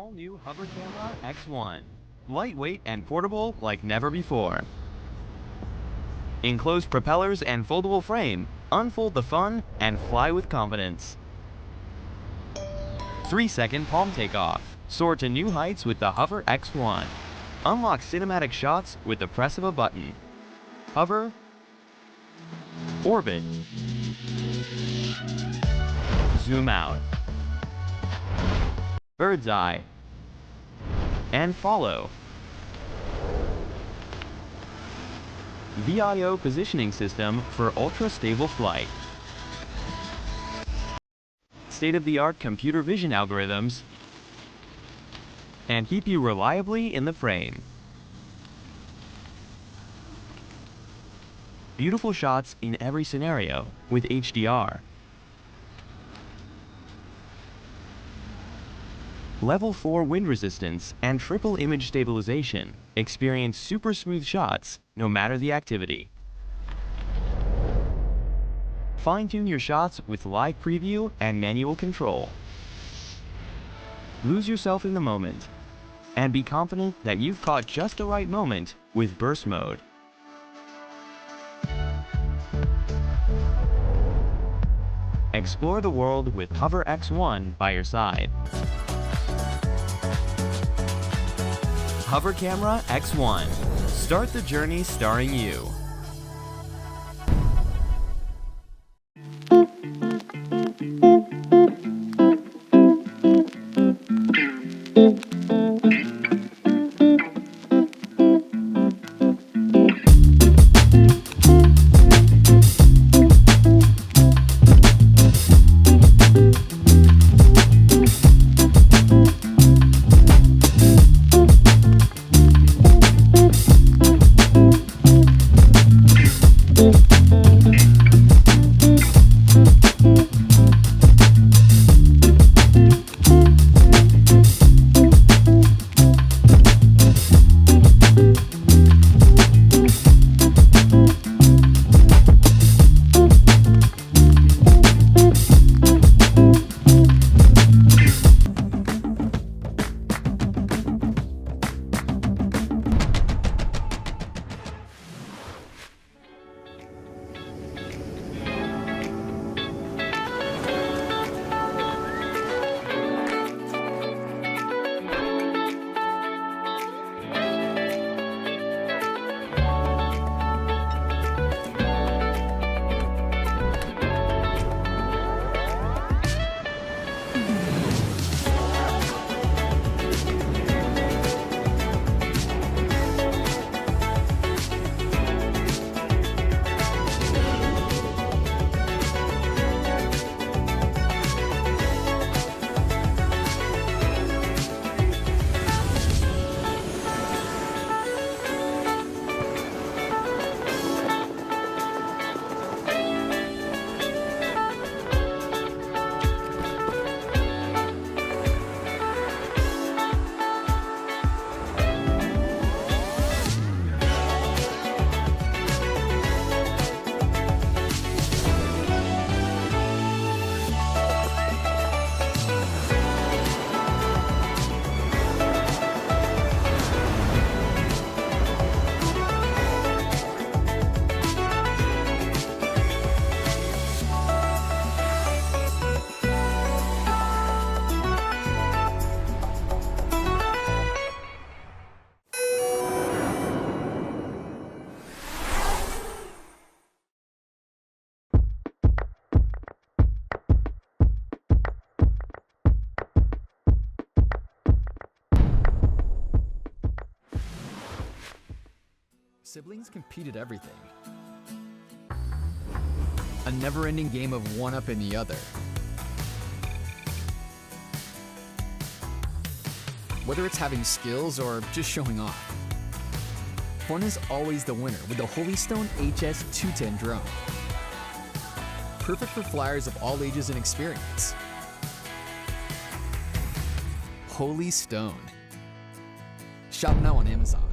all-new HOVERAir X1. Lightweight and portable like never before. Enclosed propellers and foldable frame, unfold the fun and fly with confidence. 3-second palm takeoff. Soar to new heights with the HOVERAir X1. Unlock cinematic shots with the press of a button. Hover, orbit, zoom out, bird's eye, and follow. VIO positioning system for ultra-stable flight. State-of-the-art computer vision algorithms and keep you reliably in the frame. Beautiful shots in every scenario with HDR. Level 4 wind resistance and triple image stabilization. Experience super smooth shots no matter the activity. Fine-tune your shots with live preview and manual control. Lose yourself in the moment and be confident that you've caught just the right moment with burst mode. Explore the world with HOVERAir X1 by your side. HOVERAir X1. Start the journey starring you. Siblings compete at everything. A never-ending game of one-upping the other. Whether it's having skills or just showing off. Fun is always the winner with the Holystone HS210 drone. Perfect for flyers of all ages and experience. Holystone. Shop now on Amazon.